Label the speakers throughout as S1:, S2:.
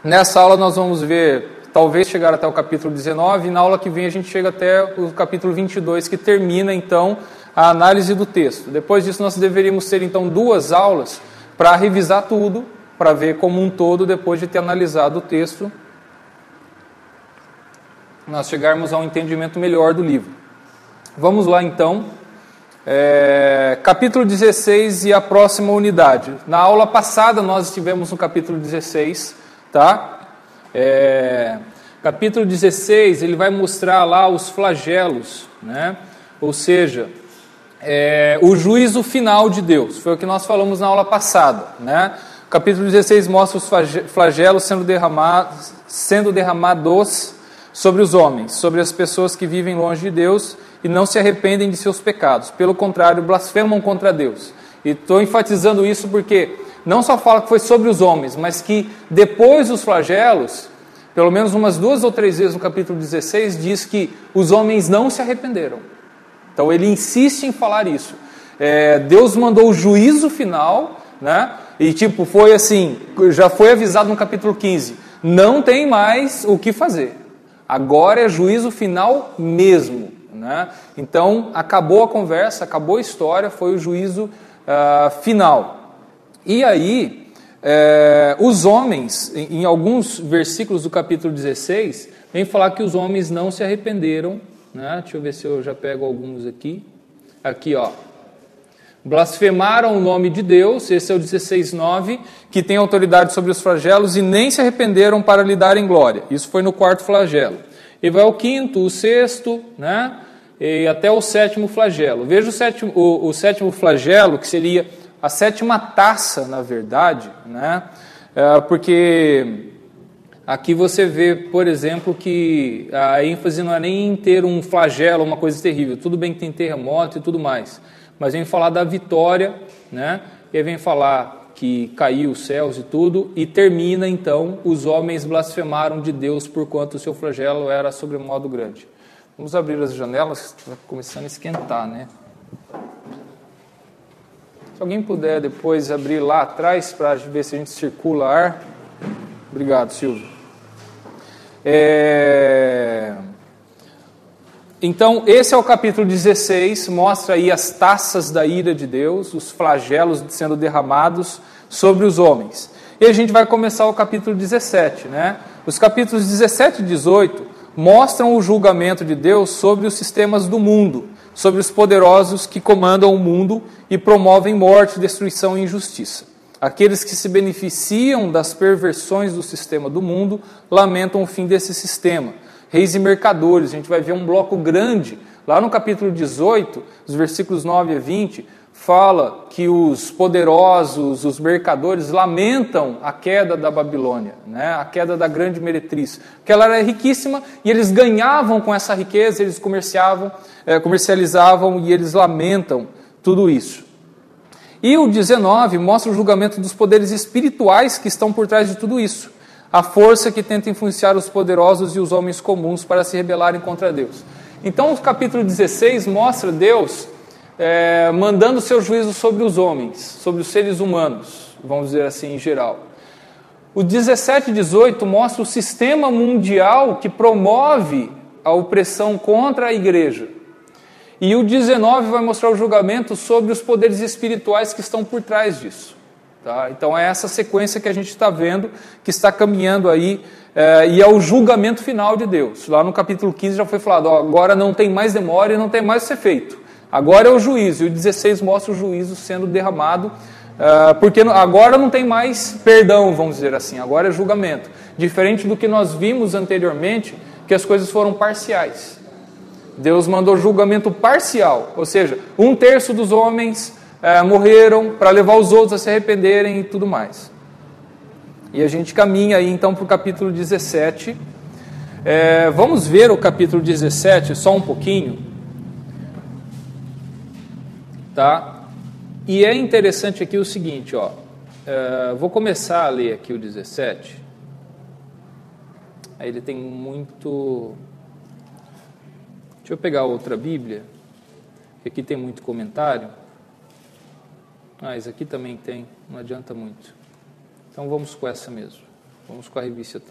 S1: Nessa aula nós vamos ver, talvez chegar até o capítulo 19, e na aula que vem a gente chega até o capítulo 22, que termina então a análise do texto. Depois disso nós deveríamos ter então 2 aulas para revisar tudo, para ver como um todo, depois de ter analisado o texto, nós chegarmos a um entendimento melhor do livro. Vamos lá então, capítulo 16 e a próxima unidade. Na aula passada nós estivemos no capítulo 16, tá? Capítulo 16, ele vai mostrar lá os flagelos, né? Ou seja, o juízo final de Deus. Foi o que nós falamos na aula passada, né? O capítulo 16 mostra os flagelos sendo derramados sobre os homens, sobre as pessoas que vivem longe de Deus e não se arrependem de seus pecados. Pelo contrário, blasfemam contra Deus. E estou enfatizando isso porque não só fala que foi sobre os homens, mas que depois dos flagelos, pelo menos umas 2 ou 3 vezes no capítulo 16, diz que os homens não se arrependeram. Então ele insiste em falar isso. Deus mandou o juízo final, né? E foi assim, já foi avisado no capítulo 15, não tem mais o que fazer. Agora é juízo final mesmo, né? Então acabou a conversa, acabou a história, foi o juízo final. E aí, os homens, em alguns versículos do capítulo 16, vem falar que os homens não se arrependeram, né? Deixa eu ver se eu já pego alguns aqui. Aqui, ó. Blasfemaram o nome de Deus, esse é o 16:9, que tem autoridade sobre os flagelos, e nem se arrependeram para lhe darem glória. Isso foi no 4º flagelo. E vai o 5º, o 6º, né? E até o 7º flagelo. Veja o 7º flagelo, que seria a 7ª taça, na verdade, né? Porque aqui você vê, por exemplo, que a ênfase não é nem em ter um flagelo, uma coisa terrível. Tudo bem que tem terremoto e tudo mais, mas vem falar da vitória, né? E aí vem falar que caiu os céus e tudo, e termina então, os homens blasfemaram de Deus porquanto o seu flagelo era sobremodo grande. Vamos abrir as janelas, está começando a esquentar, né? Se alguém puder depois abrir lá atrás para ver se a gente circula ar. Obrigado, Silvio. Então, esse é o capítulo 16, mostra aí as taças da ira de Deus, os flagelos sendo derramados sobre os homens. E a gente vai começar o capítulo 17, né? Os capítulos 17 e 18 mostram o julgamento de Deus sobre os sistemas do mundo, sobre os poderosos que comandam o mundo e promovem morte, destruição e injustiça. Aqueles que se beneficiam das perversões do sistema do mundo lamentam o fim desse sistema. Reis e mercadores, a gente vai ver um bloco grande, lá no capítulo 18, os versículos 9 a 20, fala que os poderosos, os mercadores, lamentam a queda da Babilônia, né? A queda da grande meretriz, porque ela era riquíssima e eles ganhavam com essa riqueza, eles comercializavam e eles lamentam tudo isso. E o 19 mostra o julgamento dos poderes espirituais que estão por trás de tudo isso. A força que tenta influenciar os poderosos e os homens comuns para se rebelarem contra Deus. Então o capítulo 16 mostra Deus mandando seu juízo sobre os homens, sobre os seres humanos, vamos dizer assim em geral. O 17 e 18 mostra o sistema mundial que promove a opressão contra a igreja. E o 19 vai mostrar o julgamento sobre os poderes espirituais que estão por trás disso. Tá? Então é essa sequência que a gente está vendo, que está caminhando aí, e é o julgamento final de Deus. Lá no capítulo 15 já foi falado, agora não tem mais demora e não tem mais o que ser feito. Agora é o juízo, e o 16 mostra o juízo sendo derramado, porque agora não tem mais perdão, vamos dizer assim, agora é julgamento. Diferente do que nós vimos anteriormente, que as coisas foram parciais. Deus mandou julgamento parcial, ou seja, 1/3 dos homens morreram para levar os outros a se arrependerem e tudo mais. E a gente caminha aí então para o capítulo 17. Vamos ver o capítulo 17 só um pouquinho. Tá? E é interessante aqui o seguinte, ó. Vou começar a ler aqui o 17. Aí ele tem muito... Deixa eu pegar outra Bíblia, que aqui tem muito comentário. Esse aqui também tem, não adianta muito. Então vamos com essa mesmo. Vamos com a revista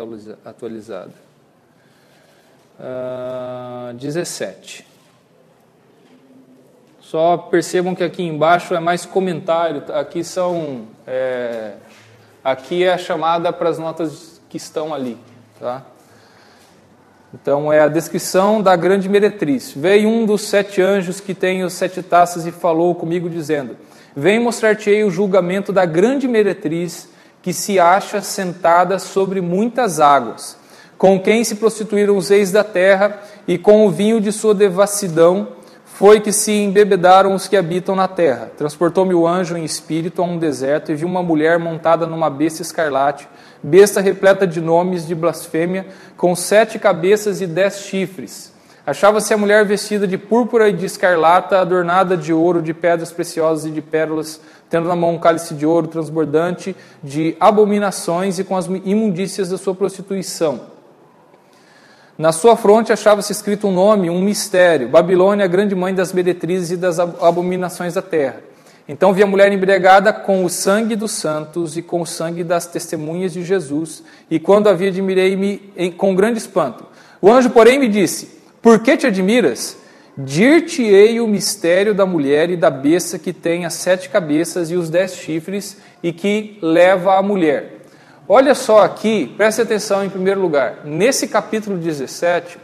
S1: atualizada. 17. Só percebam que aqui embaixo é mais comentário. Aqui aqui é a chamada para as notas que estão ali, tá? Então é a descrição da grande meretriz. Veio um dos 7 anjos que tem os 7 taças e falou comigo dizendo: vem mostrar-te-ei o julgamento da grande meretriz que se acha sentada sobre muitas águas, com quem se prostituíram os reis da terra, e com o vinho de sua devassidão foi que se embebedaram os que habitam na terra. Transportou-me o anjo em espírito a um deserto, e vi uma mulher montada numa besta escarlate, besta repleta de nomes de blasfêmia, com 7 cabeças e 10 chifres. Achava-se a mulher vestida de púrpura e de escarlata, adornada de ouro, de pedras preciosas e de pérolas, tendo na mão um cálice de ouro transbordante de abominações e com as imundícias da sua prostituição. Na sua fronte achava-se escrito um nome, um mistério: Babilônia, a grande mãe das meretrizes e das abominações da terra. Então vi a mulher embriagada com o sangue dos santos e com o sangue das testemunhas de Jesus, e quando a vi, admirei-me com grande espanto. O anjo, porém, me disse: por que te admiras? Dir-te-ei o mistério da mulher e da besta que tem as 7 cabeças e os 10 chifres, e que leva a mulher. Olha só aqui, preste atenção em primeiro lugar. Nesse capítulo 17,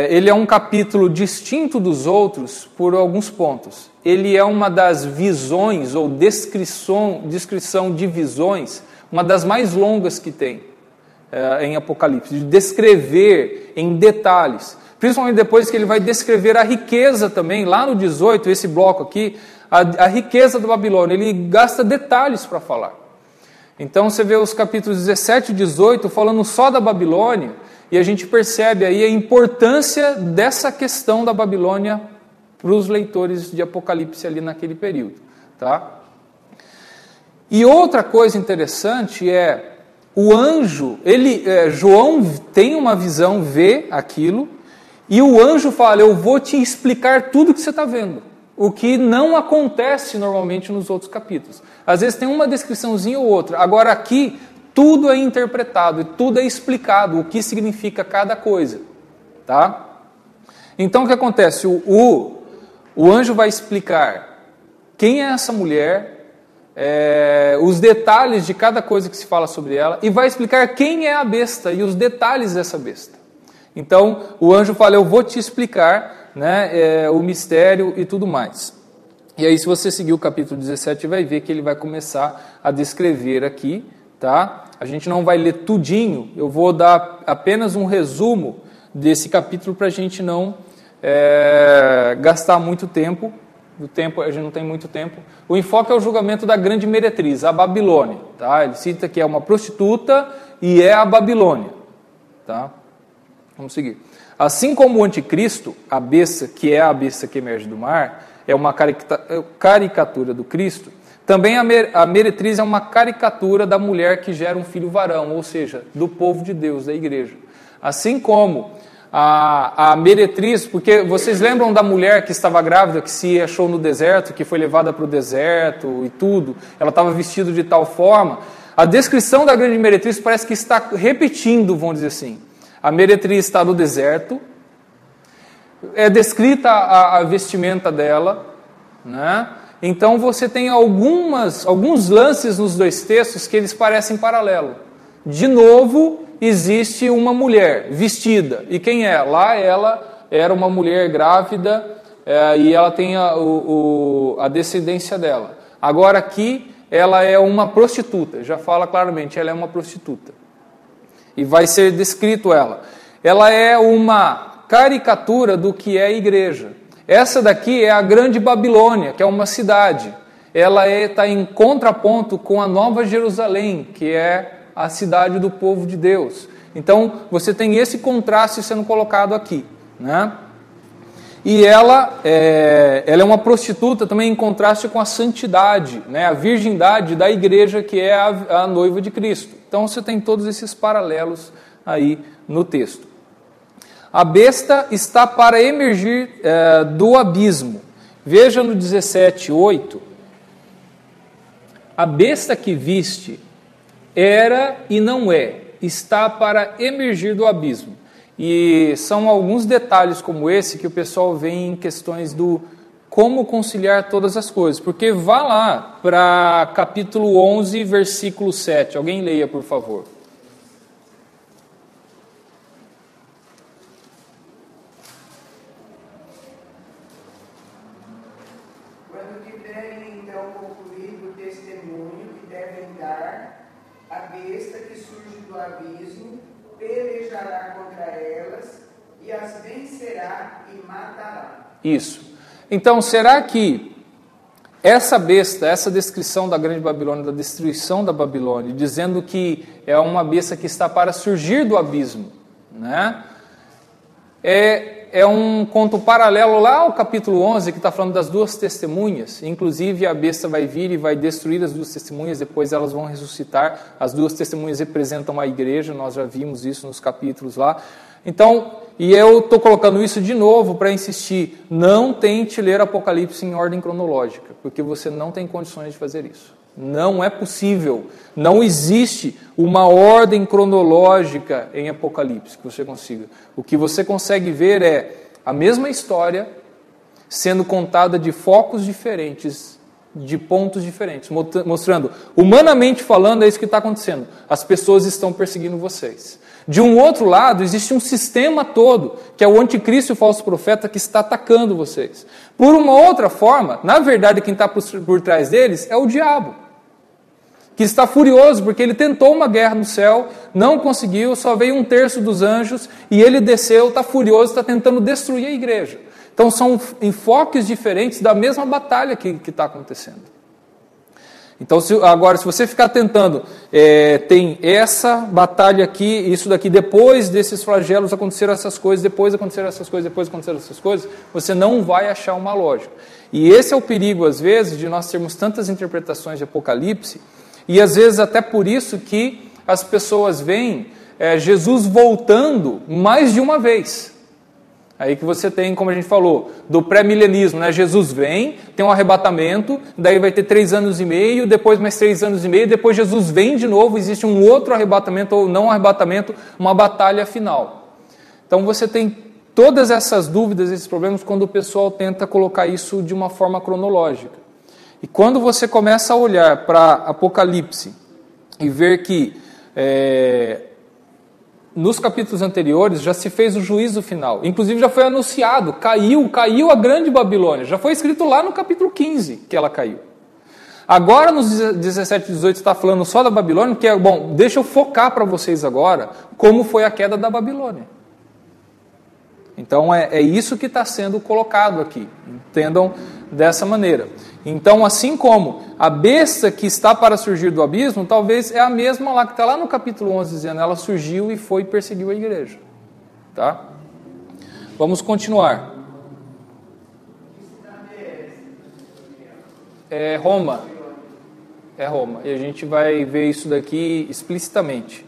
S1: ele é um capítulo distinto dos outros por alguns pontos. Ele é uma das visões ou descrição de visões, uma das mais longas que tem em Apocalipse, de descrever em detalhes. Principalmente depois que ele vai descrever a riqueza também, lá no 18, esse bloco aqui, a riqueza da Babilônia. Ele gasta detalhes para falar. Então você vê os capítulos 17 e 18 falando só da Babilônia, e a gente percebe aí a importância dessa questão da Babilônia para os leitores de Apocalipse ali naquele período, tá? E outra coisa interessante é o anjo, João tem uma visão, vê aquilo, e o anjo fala: eu vou te explicar tudo que você está vendo. O que não acontece normalmente nos outros capítulos. Às vezes tem uma descriçãozinha ou outra. Agora aqui, tudo é interpretado e tudo é explicado, o que significa cada coisa. Tá? Então o que acontece? O anjo vai explicar quem é essa mulher, os detalhes de cada coisa que se fala sobre ela, e vai explicar quem é a besta e os detalhes dessa besta. Então o anjo fala: eu vou te explicar o mistério e tudo mais. E aí, se você seguir o capítulo 17, vai ver que ele vai começar a descrever aqui, tá? A gente não vai ler tudinho, eu vou dar apenas um resumo desse capítulo para a gente não gastar muito tempo. A gente não tem muito tempo. O enfoque é o julgamento da grande meretriz, a Babilônia. Tá? Ele cita que é uma prostituta e é a Babilônia. Tá? Vamos seguir. Assim como o anticristo, a besta, que é a besta que emerge do mar, é uma caricatura do Cristo, também a meretriz é uma caricatura da mulher que gera um filho varão, ou seja, do povo de Deus, da igreja. Assim como a meretriz, porque vocês lembram da mulher que estava grávida, que se achou no deserto, que foi levada para o deserto e tudo, ela estava vestida de tal forma. A descrição da grande meretriz parece que está repetindo, vamos dizer assim. A meretriz está no deserto, é descrita a vestimenta dela, né? Então você tem alguns lances nos 2 textos que eles parecem paralelo. De novo, existe uma mulher vestida. E quem é? Lá ela era uma mulher grávida e ela tem a descendência dela. Agora aqui ela é uma prostituta, já fala claramente, ela é uma prostituta. E vai ser descrito ela. Ela é uma caricatura do que é a igreja. Essa daqui é a grande Babilônia, que é uma cidade. Ela está em contraponto com a Nova Jerusalém, que é a cidade do povo de Deus. Então, você tem esse contraste sendo colocado aqui, né? E ela é uma prostituta também em contraste com a santidade, né? A virgindade da igreja, que é a noiva de Cristo. Então você tem todos esses paralelos aí no texto. A besta está para emergir do abismo. Veja no 17:8. A besta que viste era e não é, está para emergir do abismo. E são alguns detalhes como esse que o pessoal vê em questões do como conciliar todas as coisas. Porque vá lá para capítulo 11, versículo 7. Alguém leia, por favor.
S2: Quando tiverem então concluído o testemunho que devem dar, a besta que surge do abismo pelejará contra elas e as vencerá e matará.
S1: Isso. Então, será que essa besta, essa descrição da grande Babilônia, da destruição da Babilônia, dizendo que é uma besta que está para surgir do abismo, né? É um conto paralelo lá ao capítulo 11, que está falando das duas testemunhas. Inclusive, a besta vai vir e vai destruir as duas testemunhas, depois elas vão ressuscitar. As duas testemunhas representam a igreja, nós já vimos isso nos capítulos lá. Então, e eu estou colocando isso de novo para insistir, não tente ler Apocalipse em ordem cronológica, porque você não tem condições de fazer isso. Não é possível, não existe uma ordem cronológica em Apocalipse que você consiga. O que você consegue ver é a mesma história sendo contada de focos diferentes, de pontos diferentes, mostrando, humanamente falando, é isso que está acontecendo. As pessoas estão perseguindo vocês. De um outro lado, existe um sistema todo, que é o anticristo e o falso profeta, que está atacando vocês. Por uma outra forma, na verdade, quem está por trás deles é o diabo, que está furioso, porque ele tentou uma guerra no céu, não conseguiu, só veio 1/3 dos anjos, e ele desceu, está furioso, está tentando destruir a igreja. Então são enfoques diferentes da mesma batalha que está acontecendo. Então, agora, se você ficar tentando, tem essa batalha aqui, isso daqui, depois desses flagelos aconteceram essas coisas, depois aconteceram essas coisas, depois aconteceram essas coisas, você não vai achar uma lógica. E esse é o perigo, às vezes, de nós termos tantas interpretações de Apocalipse, e às vezes até por isso que as pessoas veem Jesus voltando mais de uma vez. Aí que você tem, como a gente falou, do pré-milenismo, né? Jesus vem, tem um arrebatamento, daí vai ter 3 anos e meio, depois mais 3 anos e meio, depois Jesus vem de novo, existe um outro arrebatamento, ou não arrebatamento, uma batalha final. Então você tem todas essas dúvidas, esses problemas, quando o pessoal tenta colocar isso de uma forma cronológica. E quando você começa a olhar para Apocalipse e ver que nos capítulos anteriores já se fez o juízo final. Inclusive já foi anunciado, caiu a grande Babilônia. Já foi escrito lá no capítulo 15 que ela caiu. Agora nos 17 e 18 está falando só da Babilônia, que bom, deixa eu focar para vocês agora como foi a queda da Babilônia. Então é isso que está sendo colocado aqui. Entendam dessa maneira. Então, assim como a besta que está para surgir do abismo, talvez é a mesma lá que está lá no capítulo 11, dizendo, ela surgiu e foi e perseguiu a igreja. Tá? Vamos continuar. É Roma. É Roma. E a gente vai ver isso daqui explicitamente.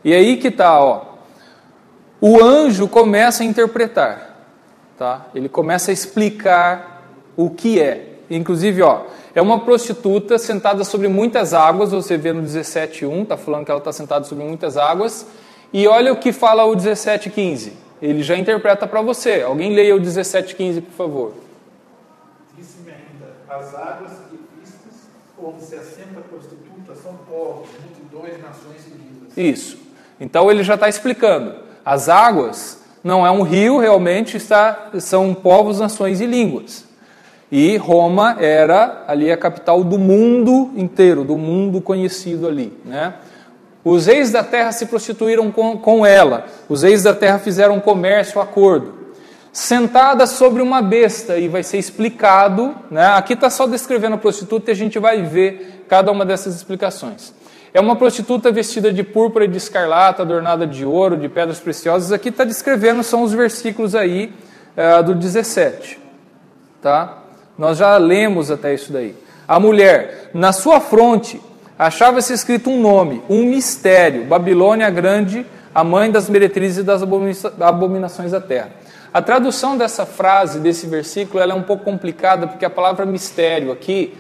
S1: E aí que está, ó. O anjo começa a interpretar. Tá? Ele começa a explicar o que é. Inclusive, ó, é uma prostituta sentada sobre muitas águas, você vê no 17:1, está falando que ela está sentada sobre muitas águas, e olha o que fala o 17:15, ele já interpreta para você. Alguém leia o 17:15, por favor.
S3: Disse-me ainda, as águas que vistas, onde se assenta a prostituta, são povos, multidões, nações e línguas.
S1: Isso, então ele já está explicando, as águas não é um rio, realmente são povos, nações e línguas. E Roma era ali a capital do mundo inteiro, do mundo conhecido ali, né? Os reis da terra se prostituíram com ela. Os reis da terra fizeram um comércio, acordo. Sentada sobre uma besta, e vai ser explicado, né? Aqui está só descrevendo a prostituta e a gente vai ver cada uma dessas explicações. É uma prostituta vestida de púrpura e de escarlata, adornada de ouro, de pedras preciosas. Aqui está descrevendo, são os versículos aí do 17, tá? Nós já lemos até isso daí. A mulher, na sua fronte, achava-se escrito um nome, um mistério, Babilônia Grande, a mãe das meretrizes e das abominações da terra. A tradução dessa frase, desse versículo, ela é um pouco complicada, porque a palavra mistério aqui,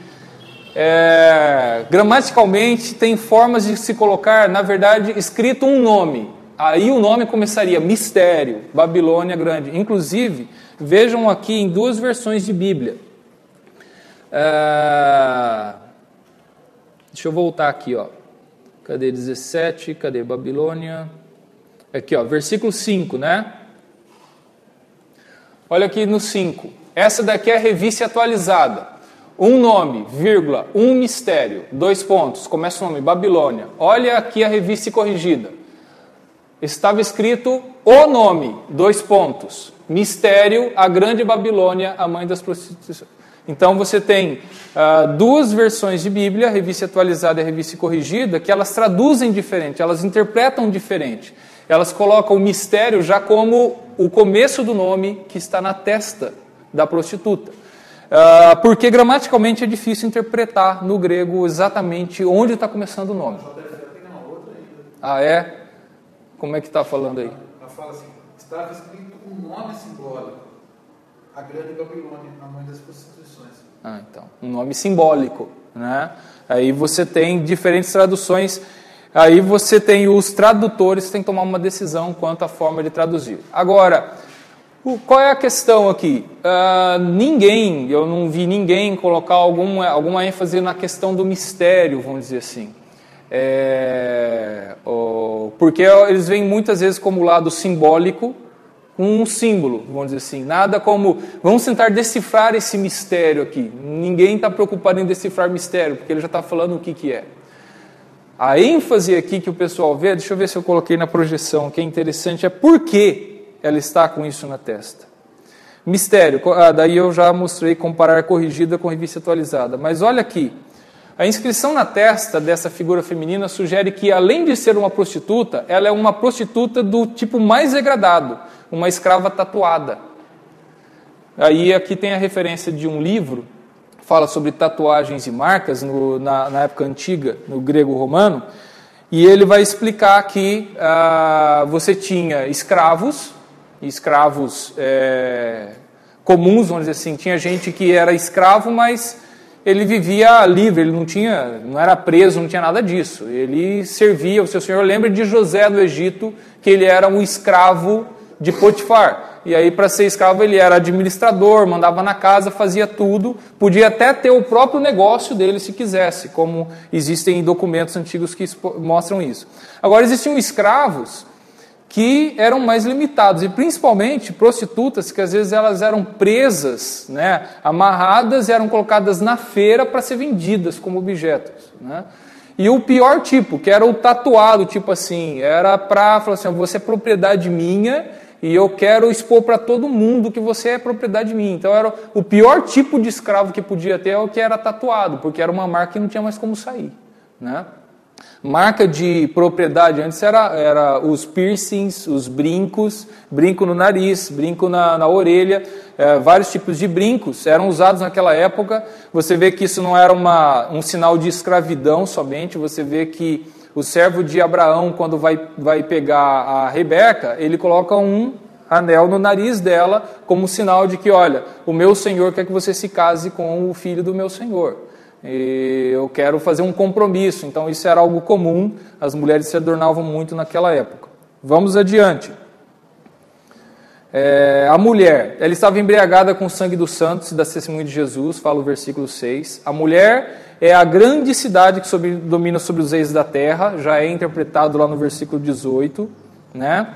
S1: gramaticalmente tem formas de se colocar, na verdade, escrito um nome. Aí o nome começaria mistério, Babilônia Grande. Inclusive, vejam aqui em 2 versões de Bíblia. Deixa eu voltar aqui, ó. Cadê 17? Cadê Babilônia? Aqui, ó, versículo 5, né? Olha aqui no 5. Essa daqui é a revista atualizada. Um nome, vírgula, um mistério, 2 pontos. Começa o nome, Babilônia. Olha aqui a revista corrigida. Estava escrito o nome, 2 pontos. Mistério, a grande Babilônia, a mãe das prostituições. Então você tem 2 versões de Bíblia, a revista atualizada e a revista corrigida, que elas traduzem diferente, elas interpretam diferente. Elas colocam o mistério já como o começo do nome que está na testa da prostituta. Porque gramaticalmente é difícil interpretar no grego exatamente onde está começando o nome. Ah, é? Como é que está falando aí?
S3: Ela fala assim, estava escrito um nome simbólico, a grande Babilônia, a mãe das prostituições.
S1: Ah, então, um nome simbólico, né? Aí você tem diferentes traduções, aí você tem os tradutores que têm que tomar uma decisão quanto à forma de traduzir. Agora, qual é a questão aqui? Eu não vi ninguém colocar alguma ênfase na questão do mistério, vamos dizer assim. Porque eles veem muitas vezes como lado simbólico, um símbolo, vamos dizer assim. Nada como, vamos tentar decifrar esse mistério aqui. Ninguém está preocupado em decifrar mistério, porque ele já está falando o que é. A ênfase aqui que o pessoal vê, deixa eu ver se eu coloquei na projeção, que é interessante, é por que ela está com isso na testa. Mistério, daí eu já mostrei comparar corrigida com revista atualizada. Mas olha aqui, a inscrição na testa dessa figura feminina sugere que, além de ser uma prostituta, ela é uma prostituta do tipo mais degradado, uma escrava tatuada. Aí aqui tem a referência de um livro, fala sobre tatuagens e marcas na época antiga, no grego romano, e ele vai explicar que você tinha escravos comuns, vamos dizer assim. Tinha gente que era escravo, mas ele vivia livre, ele não era preso, não tinha nada disso. Ele servia, o seu senhor lembra de José do Egito, que ele era um escravo de Potifar. E aí, para ser escravo, ele era administrador, mandava na casa, fazia tudo, podia até ter o próprio negócio dele se quisesse, como existem documentos antigos que mostram isso. Agora, existiam escravos que eram mais limitados, e principalmente prostitutas, que às vezes elas eram presas, né, amarradas e eram colocadas na feira para ser vendidas como objetos, né? E o pior tipo, que era o tatuado, tipo assim, era para falar assim, você é propriedade minha e eu quero expor para todo mundo que você é propriedade minha. Então era o pior tipo de escravo que podia ter, é o que era tatuado, porque era uma marca que não tinha mais como sair, né? Marca de propriedade antes era os piercings, os brincos, brinco no nariz, brinco na orelha, vários tipos de brincos eram usados naquela época. Você vê que isso não era um sinal de escravidão somente, você vê que o servo de Abraão, quando vai pegar a Rebeca, ele coloca um anel no nariz dela como sinal de que, olha, o meu senhor quer que você se case com o filho do meu senhor. E eu quero fazer um compromisso. Então isso era algo comum, as mulheres se adornavam muito naquela época. Vamos adiante. A mulher, ela estava embriagada com o sangue dos santos e da testemunha de Jesus, fala o versículo 6. A mulher é a grande cidade que domina sobre os reis da terra, já é interpretado lá no versículo 18, né?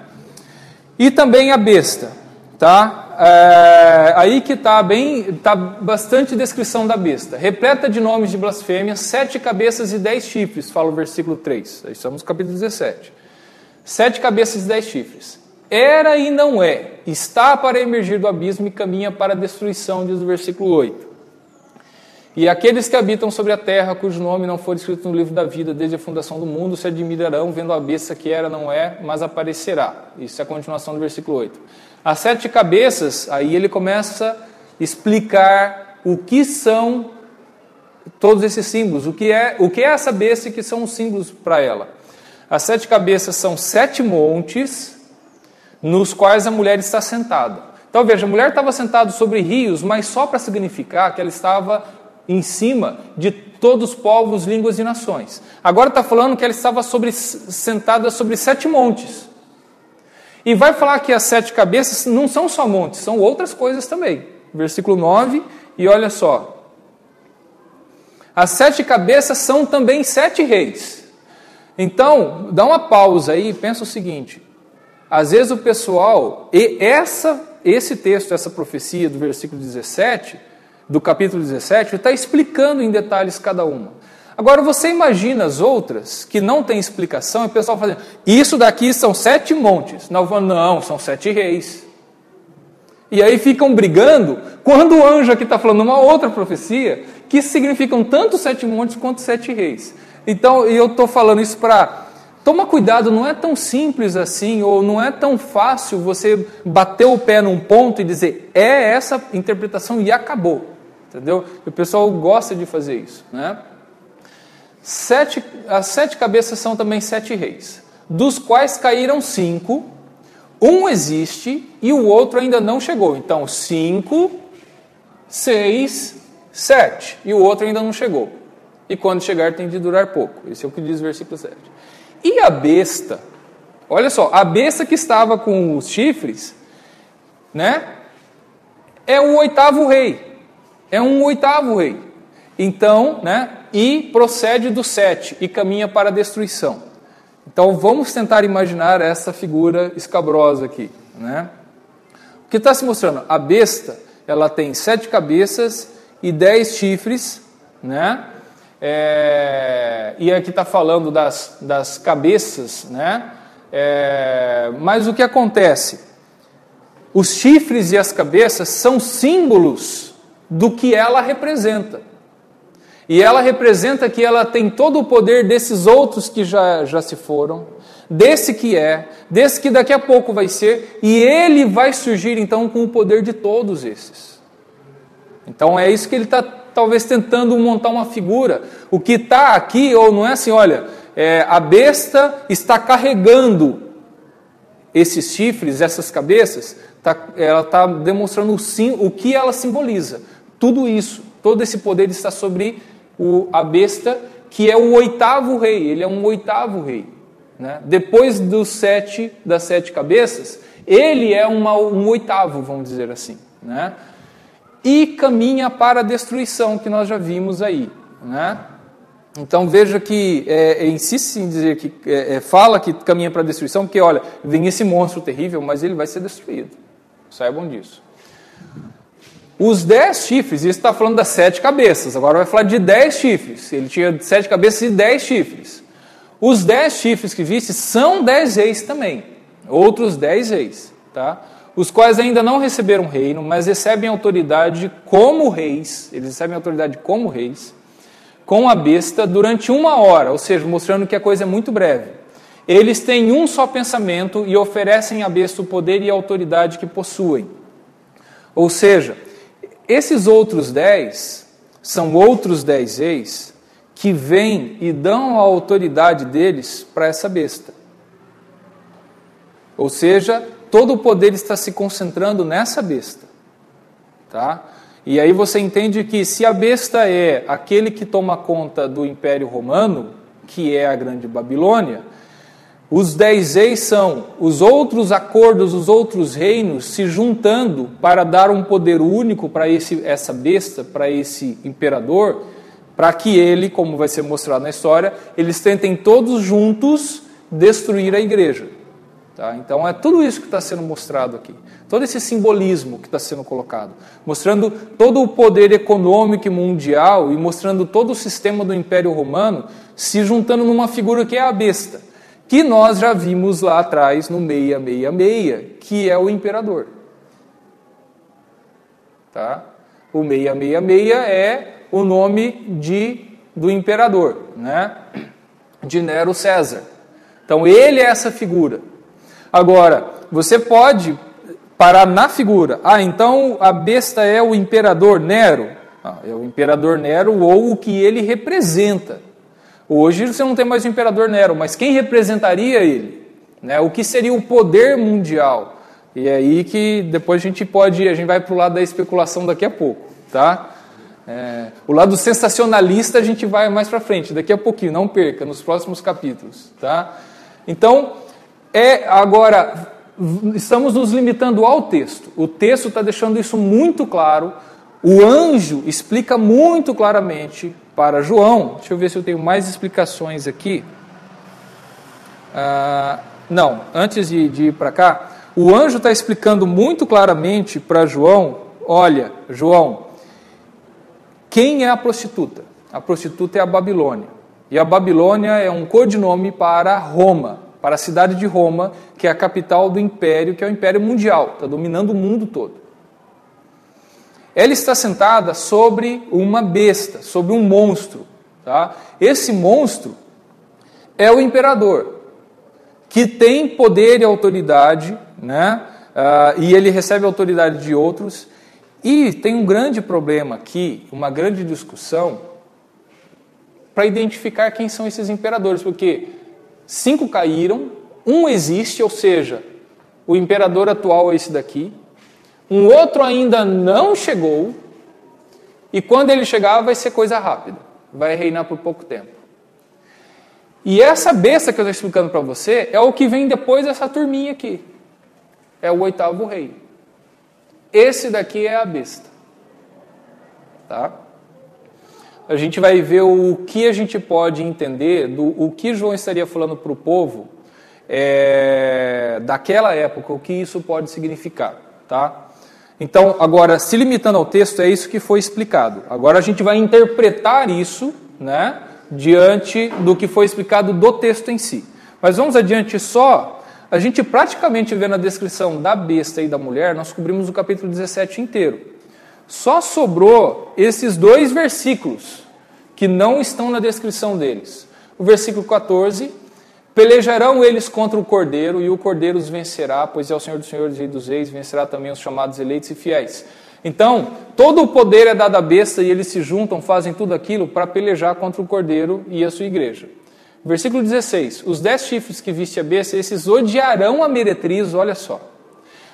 S1: E também a besta, tá? Aí que está bastante descrição da besta. Repleta de nomes de blasfêmia, 7 cabeças e 10 chifres, fala o versículo 3. Aí estamos no capítulo 17. 7 cabeças e 10 chifres. Era e não é, está para emergir do abismo e caminha para a destruição, diz o versículo 8. E aqueles que habitam sobre a terra, cujo nome não for escrito no livro da vida desde a fundação do mundo, se admirarão vendo a besta que era, não é, mas aparecerá. Isso é a continuação do versículo 8. As 7 cabeças, aí ele começa a explicar o que são todos esses símbolos, o que é essa besta e que são os símbolos para ela. As 7 cabeças são 7 montes nos quais a mulher está sentada. Então veja, a mulher estava sentada sobre rios, mas só para significar que ela estava em cima de todos os povos, línguas e nações. Agora está falando que ela estava sentada sobre 7 montes. E vai falar que as 7 cabeças não são só montes, são outras coisas também. Versículo 9, e olha só. As 7 cabeças são também 7 reis. Então, dá uma pausa aí e pensa o seguinte. Às vezes o pessoal, esse texto, essa profecia do versículo 17, do capítulo 17, está explicando em detalhes cada uma. Agora você imagina as outras, que não tem explicação, e o pessoal fazendo, isso daqui são 7 montes. Não, são 7 reis. E aí ficam brigando, quando o anjo aqui está falando uma outra profecia, que significam tanto 7 montes quanto 7 reis. Então, eu estou falando isso para... Toma cuidado, não é tão simples assim, ou não é tão fácil você bater o pé num ponto e dizer, é essa interpretação e acabou. Entendeu? E o pessoal gosta de fazer isso, né? As 7 cabeças são também 7 reis, dos quais caíram 5, um existe e o outro ainda não chegou. Então, 5, 6, 7, e o outro ainda não chegou. E quando chegar tem de durar pouco. Esse é o que diz o versículo 7. E a besta, olha só, a besta que estava com os chifres, né, é o 8º rei. É um 8º rei. Então, né, e procede do 7 e caminha para a destruição. Então, vamos tentar imaginar essa figura escabrosa aqui, né? O que está se mostrando? A besta, ela tem 7 cabeças e 10 chifres, né? E aqui está falando das cabeças, né? Mas o que acontece? Os chifres e as cabeças são símbolos do que ela representa. E ela representa que ela tem todo o poder desses outros que já se foram, desse que daqui a pouco vai ser, e ele vai surgir então com o poder de todos esses. Então é isso que ele está talvez tentando montar uma figura. O que está aqui, ou não é assim, olha, a besta está carregando esses chifres, essas cabeças, ela está demonstrando o que ela simboliza. Tudo isso, todo esse poder está sobre a besta, que é o 8º rei, ele é um 8º rei. Né? Depois das 7 cabeças, ele é um 8º, vamos dizer assim. Né? E caminha para a destruição, que nós já vimos aí. Né? Então veja que insiste em dizer que fala que caminha para a destruição, porque olha, vem esse monstro terrível, mas ele vai ser destruído. Saibam disso. Os 10 chifres, isso está falando das 7 cabeças, agora vai falar de 10 chifres. Ele tinha 7 cabeças e 10 chifres. Os 10 chifres que viste são 10 reis também, outros 10 reis, tá? Os quais ainda não receberam reino, mas recebem autoridade como reis, eles recebem autoridade como reis, com a besta durante 1 hora, ou seja, mostrando que a coisa é muito breve. Eles têm um só pensamento e oferecem à besta o poder e a autoridade que possuem. Ou seja, esses outros 10 são outros 10 reis que vêm e dão a autoridade deles para essa besta. Ou seja, todo o poder está se concentrando nessa besta. Tá? E aí você entende que se a besta é aquele que toma conta do Império Romano, que é a Grande Babilônia, os 10 reis são os outros acordos, os outros reinos se juntando para dar um poder único para essa besta, para esse imperador, para que ele, como vai ser mostrado na história, eles tentem todos juntos destruir a igreja. Tá? Então é tudo isso que está sendo mostrado aqui, todo esse simbolismo que está sendo colocado, mostrando todo o poder econômico e mundial e mostrando todo o sistema do Império Romano se juntando numa figura que é a besta, que nós já vimos lá atrás no 666, que é o imperador. Tá? O 666 é o nome do imperador, né? De Nero César. Então ele é essa figura. Agora, você pode parar na figura. Então a besta é o imperador Nero. É o imperador Nero ou o que ele representa. Hoje você não tem mais o imperador Nero, mas quem representaria ele? Né? O que seria o poder mundial? E é aí que depois a gente vai para o lado da especulação daqui a pouco. Tá? O lado sensacionalista a gente vai mais para frente, daqui a pouquinho, não perca, nos próximos capítulos. Tá? Então, agora, estamos nos limitando ao texto. O texto está deixando isso muito claro. O anjo explica muito claramente para João. Deixa eu ver se eu tenho mais explicações aqui. Não, antes de ir para cá, o anjo está explicando muito claramente para João, olha, João, quem é a prostituta? A prostituta é a Babilônia. E a Babilônia é um codinome para Roma, para a cidade de Roma, que é a capital do império, que é o império mundial, está dominando o mundo todo. Ela está sentada sobre uma besta, sobre um monstro. Tá? Esse monstro é o imperador, que tem poder e autoridade, né? E ele recebe a autoridade de outros. E tem um grande problema aqui, uma grande discussão, para identificar quem são esses imperadores, porque 5 caíram, um existe, ou seja, o imperador atual é esse daqui, um outro ainda não chegou, e quando ele chegar vai ser coisa rápida, vai reinar por pouco tempo. E essa besta que eu estou explicando para você é o que vem depois dessa turminha aqui. É o 8º rei. Esse daqui é a besta. Tá? A gente vai ver o que a gente pode entender o que João estaria falando para o povo daquela época, o que isso pode significar. Tá? Então, agora, se limitando ao texto, é isso que foi explicado. Agora a gente vai interpretar isso, né, diante do que foi explicado do texto em si. Mas vamos adiante só. A gente praticamente vê na descrição da besta e da mulher, nós cobrimos o capítulo 17 inteiro. Só sobrou esses 2 versículos que não estão na descrição deles. O versículo 14, pelejarão eles contra o Cordeiro, e o Cordeiro os vencerá, pois é o Senhor dos Senhores e Rei dos Reis, vencerá também os chamados eleitos e fiéis. Então, todo o poder é dado à besta, e eles se juntam, fazem tudo aquilo para pelejar contra o Cordeiro e a sua igreja. Versículo 16, os 10 chifres que viste a besta, esses odiarão a meretriz, olha só.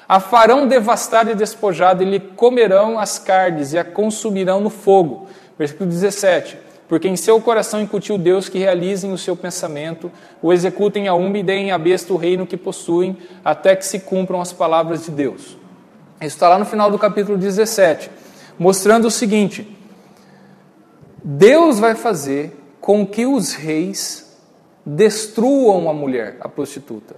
S1: A farão devastada e despojada, e lhe comerão as carnes, e a consumirão no fogo. Versículo 17, porque em seu coração incutiu Deus que realizem o seu pensamento, o executem a uma e deem à besta o reino que possuem, até que se cumpram as palavras de Deus. Isso está lá no final do capítulo 17, mostrando o seguinte: Deus vai fazer com que os reis destruam a mulher, a prostituta,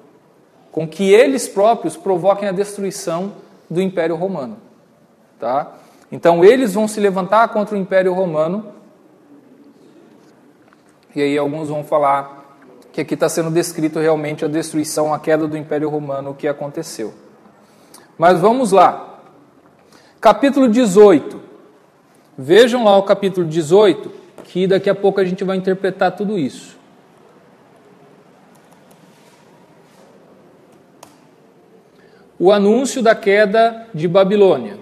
S1: com que eles próprios provoquem a destruição do Império Romano. Tá? Então eles vão se levantar contra o Império Romano, e aí alguns vão falar que aqui está sendo descrito realmente a destruição, a queda do Império Romano, o que aconteceu. Mas vamos lá. Capítulo 18. Vejam lá o capítulo 18, que daqui a pouco a gente vai interpretar tudo isso. O anúncio da queda de Babilônia.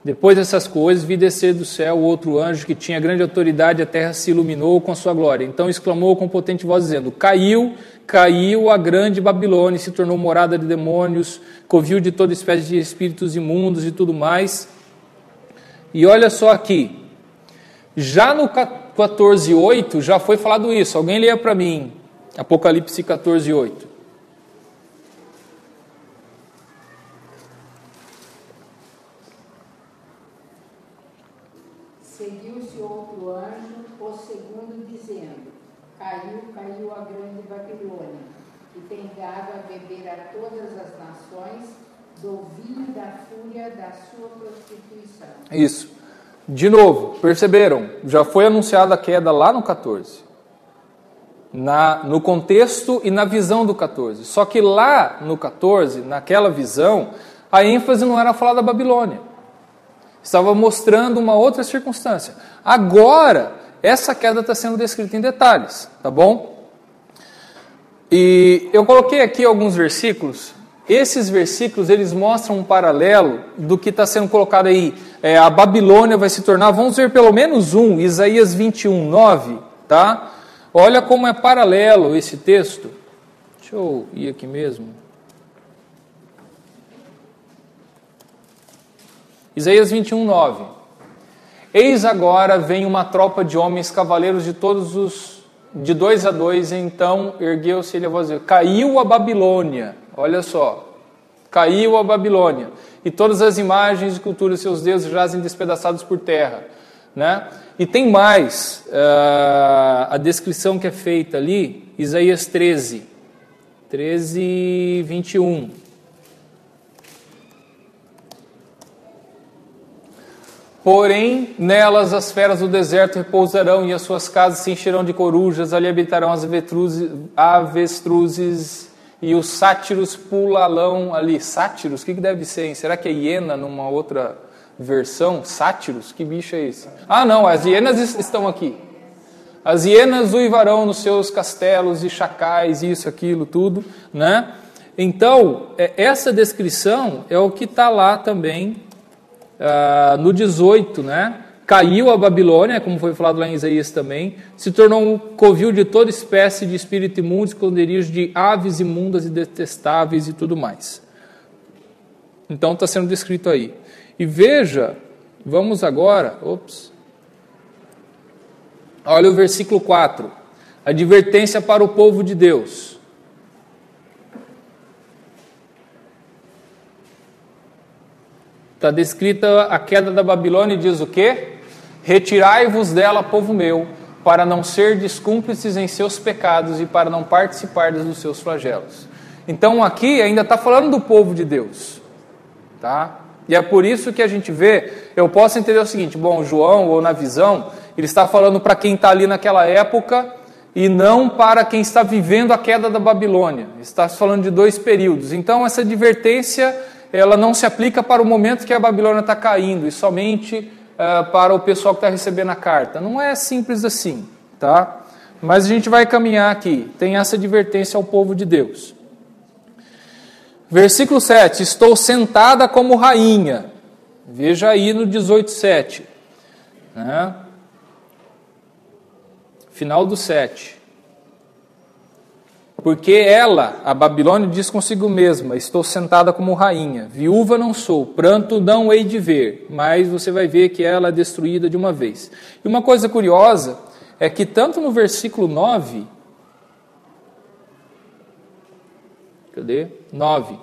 S1: Depois dessas coisas, vi descer do céu outro anjo que tinha grande autoridade, a terra se iluminou com sua glória. Então exclamou com potente voz, dizendo: Caiu a grande Babilônia, se tornou morada de demônios, covil de toda espécie de espíritos imundos e tudo mais. E olha só aqui, já no 14:8 já foi falado isso. Alguém leia para mim, Apocalipse 14:8.
S4: Seguiu-se outro anjo, o segundo, dizendo: Caiu a grande Babilônia, e tem dado a beber a todas as nações do vinho da fúria da sua prostituição.
S1: Isso. De novo, perceberam? Já foi anunciada a queda lá no 14. No contexto e na visão do 14. Só que lá no 14, naquela visão, a ênfase não era falar da Babilônia. Estava mostrando uma outra circunstância. Agora, essa queda está sendo descrita em detalhes, tá bom? E eu coloquei aqui alguns versículos. Esses versículos, eles mostram um paralelo do que está sendo colocado aí. A Babilônia vai se tornar, vamos ver pelo menos um, Isaías 21:9, tá? Olha como é paralelo esse texto. Deixa eu ir aqui mesmo. Isaías 21:9. Eis agora vem uma tropa de homens, cavaleiros de 2 a 2, então ergueu-se ele a voz, caiu a Babilônia, olha só, caiu a Babilônia, e todas as imagens e culturas de seus deuses jazem despedaçados por terra, né? E tem mais, a descrição que é feita ali, Isaías 13, 21. Porém, nelas as feras do deserto repousarão e as suas casas se encherão de corujas, ali habitarão as avestruzes e os sátiros pularão ali. Sátiros? O que deve ser, hein? Será que é hiena numa outra versão? Sátiros? Que bicho é esse? Ah, não, as hienas estão aqui. As hienas uivarão nos seus castelos e chacais, isso, aquilo, tudo, né? Então, essa descrição é o que está lá também, no 18, né? Caiu a Babilônia, como foi falado lá em Isaías também, se tornou um covil de toda espécie de espírito imundo, esconderijo de aves imundas e detestáveis e tudo mais. Então está sendo descrito aí. E veja, vamos agora, olha o versículo 4, advertência para o povo de Deus. Está descrita a queda da Babilônia e diz o quê? Retirai-vos dela, povo meu, para não ser descúmplices em seus pecados e para não participardes dos seus flagelos. Então aqui ainda está falando do povo de Deus, tá? E é por isso que a gente vê, eu posso entender o seguinte, bom, João, ou na visão, ele está falando para quem está ali naquela época e não para quem está vivendo a queda da Babilônia. Está falando de 2 períodos. Então essa advertência, ela não se aplica para o momento que a Babilônia está caindo, e somente para o pessoal que está recebendo a carta. Não é simples assim, tá? Mas a gente vai caminhar aqui. Tem essa advertência ao povo de Deus. Versículo 7. Estou sentada como rainha. Veja aí no 18:7. Né? Final do 7. Porque ela, a Babilônia, diz consigo mesma, estou sentada como rainha, viúva não sou, pranto não hei de ver, mas você vai ver que ela é destruída de uma vez. E uma coisa curiosa é que tanto no versículo 9, 9,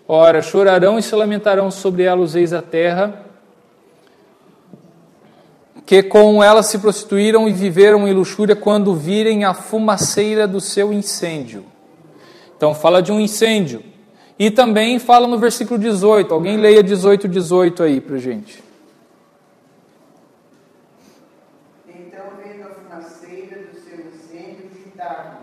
S1: ora, chorarão e se lamentarão sobre ela os reis da terra, que com ela se prostituíram e viveram em luxúria quando virem a fumaceira do seu incêndio. Então fala de um incêndio. E também fala no versículo 18. Alguém leia 18 aí para a gente.
S2: Então vendo a fumaceira do seu incêndio, gritavam: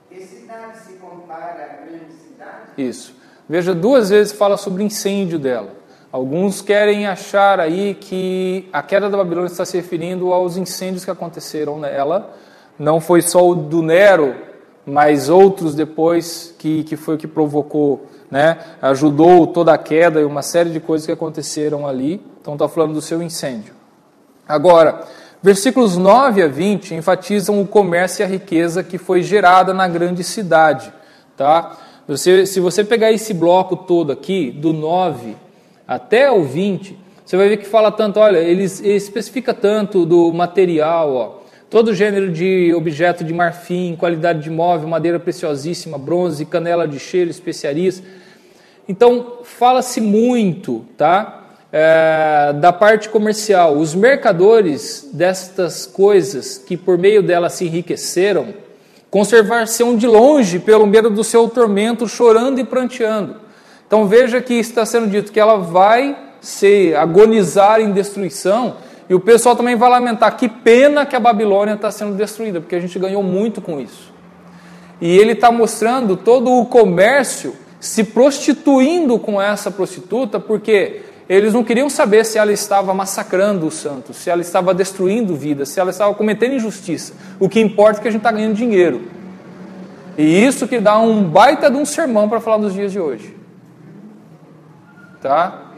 S2: que cidade se compara à grande cidade? Isso.
S1: Veja, 2 vezes fala sobre incêndio dela. Alguns querem achar aí que a queda da Babilônia está se referindo aos incêndios que aconteceram nela. Não foi só o do Nero, mas outros depois que foi o que provocou, né? Ajudou toda a queda e uma série de coisas que aconteceram ali. Então está falando do seu incêndio. Agora, versículos 9 a 20 enfatizam o comércio e a riqueza que foi gerada na grande cidade. Tá? Se você pegar esse bloco todo aqui, do 9 até o 20, você vai ver que fala tanto, olha, ele especifica tanto do material, ó, todo gênero de objeto de marfim, qualidade de móvel, madeira preciosíssima, bronze, canela de cheiro, especiarias. Então, fala-se muito, tá? Da parte comercial. Os mercadores destas coisas, que por meio delas se enriqueceram, conservar-se-ão de longe pelo medo do seu tormento, chorando e pranteando. Então veja que está sendo dito que ela vai se agonizar em destruição, e o pessoal também vai lamentar, que pena que a Babilônia está sendo destruída, porque a gente ganhou muito com isso. E ele está mostrando todo o comércio se prostituindo com essa prostituta, porque eles não queriam saber se ela estava massacrando os santos, se ela estava destruindo vidas, se ela estava cometendo injustiça. O que importa é que a gente está ganhando dinheiro. E isso que dá um baita de um sermão para falar dos dias de hoje. Tá?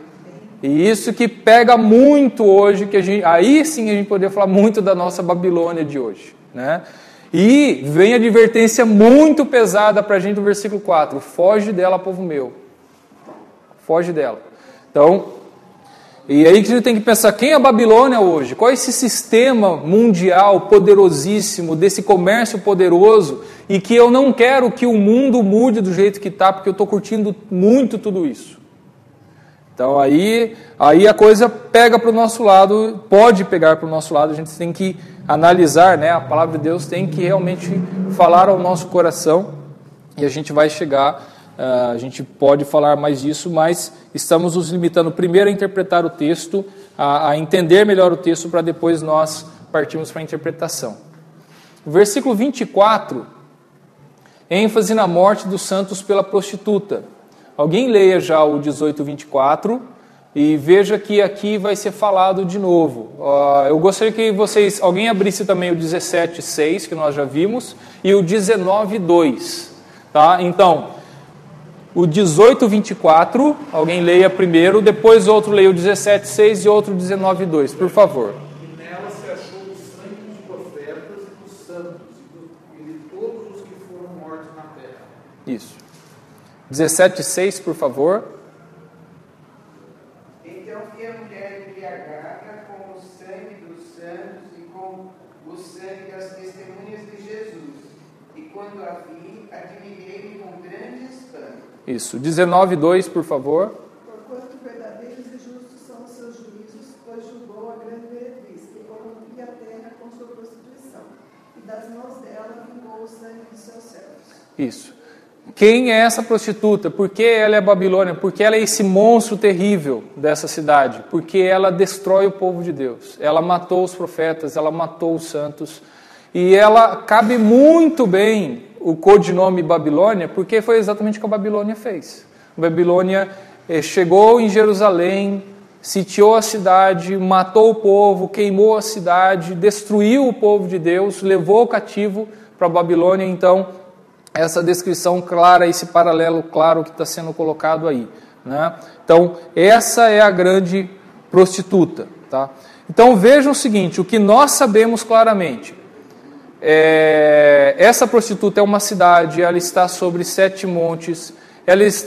S1: E isso que pega muito hoje, que aí sim a gente poderia falar muito da nossa Babilônia de hoje, né? E vem a advertência muito pesada para a gente no versículo 4, foge dela, povo meu, foge dela. Então, E aí que a gente tem que pensar, quem é a Babilônia hoje? Qual é esse sistema mundial poderosíssimo, desse comércio poderoso, e que eu não quero que o mundo mude do jeito que está, porque eu estou curtindo muito tudo isso. Então aí a coisa pega para o nosso lado, pode pegar para o nosso lado, a gente tem que analisar, né? A palavra de Deus tem que realmente falar ao nosso coração, e a gente vai chegar, a gente pode falar mais disso, mas estamos nos limitando primeiro a interpretar o texto, a entender melhor o texto, para depois nós partirmos para a interpretação. O versículo 24, ênfase na morte dos santos pela prostituta. Alguém leia já o 18:24 e veja que aqui vai ser falado de novo. Eu gostaria que alguém abrisse também o 17:6, que nós já vimos, e o 19:2. Tá? Então, o 18:24, alguém leia primeiro, depois outro leia o 17:6 e outro 19:2, por favor.
S3: E nela se achou o sangue dos profetas e dos santos e de todos os que foram mortos na terra.
S1: Isso. 17:6, por favor.
S2: Então vi a mulher embriagada com o sangue dos santos e com o sangue das testemunhas de Jesus. E quando a vi, admirei-me com grande espanto.
S1: Isso. 19:2, por favor.
S5: Porquanto verdadeiros e justos são os seus juízos, pois julgou a grande meretriz, que corrompia a terra com sua prostituição, e das mãos dela vingou o sangue dos seus servos.
S1: Isso. Quem é essa prostituta? Por que ela é Babilônia? Porque ela é esse monstro terrível dessa cidade. Porque ela destrói o povo de Deus. Ela matou os profetas, ela matou os santos. E ela cabe muito bem o codinome Babilônia, porque foi exatamente o que a Babilônia fez. A Babilônia chegou em Jerusalém, sitiou a cidade, matou o povo, queimou a cidade, destruiu o povo de Deus, levou o cativo para a Babilônia. Então, essa descrição clara, esse paralelo claro que está sendo colocado aí, né? Então, essa é a grande prostituta. Tá? Então, vejam o seguinte, o que nós sabemos claramente, essa prostituta é uma cidade, ela está sobre 7 montes,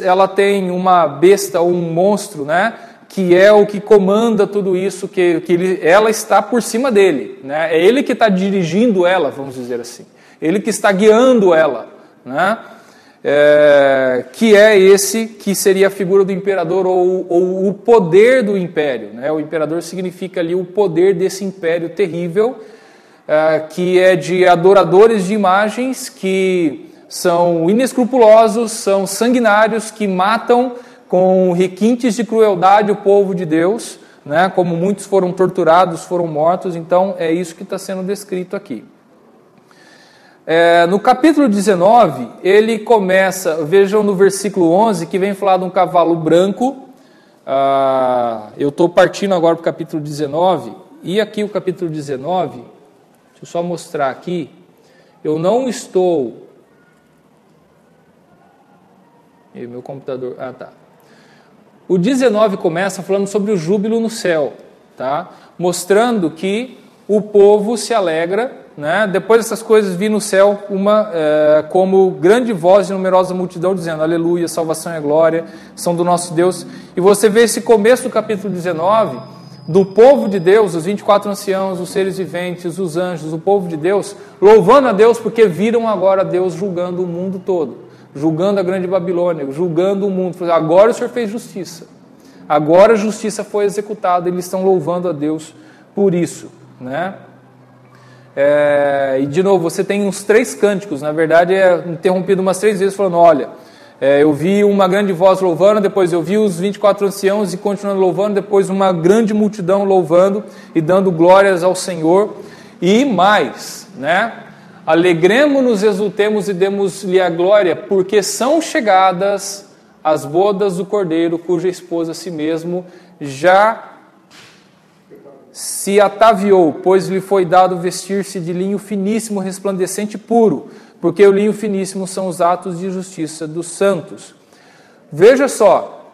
S1: ela tem uma besta ou um monstro, né? Que é o que comanda tudo isso, ela está por cima dele, né? É ele que está dirigindo ela, vamos dizer assim, ele que está guiando ela. Né? Que é esse que seria a figura do imperador ou o poder do império, né? O imperador significa ali o poder desse império terrível, que é de adoradores de imagens que são inescrupulosos, são sanguinários, que matam com requintes de crueldade o povo de Deus, né? Como muitos foram torturados, foram mortos. Então é isso que está sendo descrito aqui. No capítulo 19, ele começa, vejam no versículo 11, que vem falar de um cavalo branco. Eu estou partindo agora para o capítulo 19, e aqui o capítulo 19, deixa eu só mostrar aqui, eu não estou... E meu computador... tá. O 19 começa falando sobre o júbilo no céu, tá? Mostrando que o povo se alegra, né? Depois dessas coisas, vi no céu como grande voz de numerosa multidão dizendo: aleluia, salvação e glória são do nosso Deus. E você vê esse começo do capítulo 19, do povo de Deus, os 24 anciãos, os seres viventes, os anjos, o povo de Deus, louvando a Deus porque viram agora Deus julgando o mundo todo, julgando a grande Babilônia, julgando o mundo. Agora o Senhor fez justiça, agora a justiça foi executada, eles estão louvando a Deus por isso, né? E de novo, você tem uns 3 cânticos, na verdade é interrompido umas 3 vezes falando, olha, eu vi uma grande voz louvando, depois eu vi os 24 anciãos e continuando louvando, depois uma grande multidão louvando e dando glórias ao Senhor, e mais, né? Alegremo-nos, exultemos e demos-lhe a glória, porque são chegadas as bodas do Cordeiro, cuja esposa a si mesmo já se ataviou, pois lhe foi dado vestir-se de linho finíssimo, resplandecente e puro, porque o linho finíssimo são os atos de justiça dos santos. Veja só,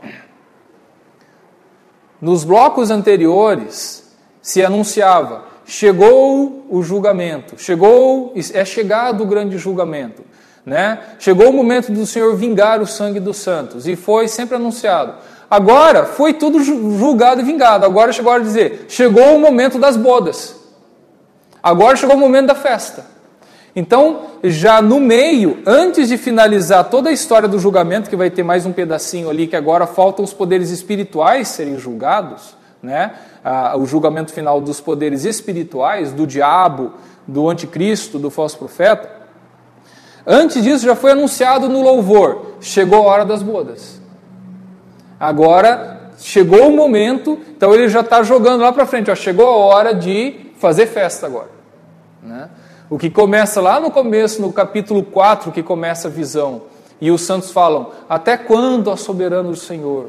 S1: nos blocos anteriores se anunciava, chegou o julgamento, é chegado o grande julgamento, né? Chegou o momento do Senhor vingar o sangue dos santos, e foi sempre anunciado. Agora foi tudo julgado e vingado. Agora chegou a hora de dizer, chegou o momento das bodas. Agora chegou o momento da festa. Então, já no meio, antes de finalizar toda a história do julgamento, que vai ter mais um pedacinho ali, que agora faltam os poderes espirituais serem julgados, né? O julgamento final dos poderes espirituais, do diabo, do anticristo, do falso profeta. Antes disso já foi anunciado no louvor, chegou a hora das bodas. Agora chegou o momento, então ele já está jogando lá para frente, ó, chegou a hora de fazer festa agora, né? O que começa lá no começo, no capítulo 4, que começa a visão, e os santos falam, até quando, ó soberano do Senhor,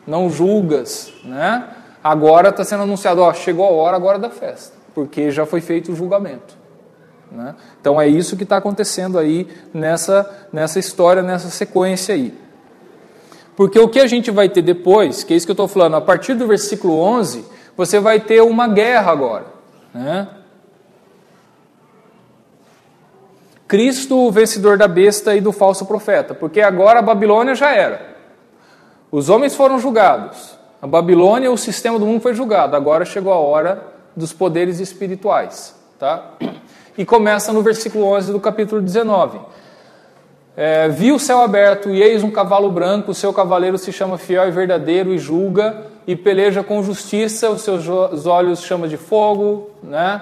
S1: não julgas, né? Agora está sendo anunciado, ó, chegou a hora agora da festa, porque já foi feito o julgamento, né? Então é isso que está acontecendo aí nessa história, nessa sequência aí. Porque o que a gente vai ter depois, que é isso que eu estou falando, a partir do versículo 11, você vai ter uma guerra agora, né? Cristo, o vencedor da besta e do falso profeta, porque agora a Babilônia já era. Os homens foram julgados, a Babilônia, o sistema do mundo foi julgado, agora chegou a hora dos poderes espirituais, tá? E começa no versículo 11 do capítulo 19. Vi o céu aberto e eis um cavalo branco, o seu cavaleiro se chama Fiel e Verdadeiro e julga e peleja com justiça, os seus olhos chama de fogo, né?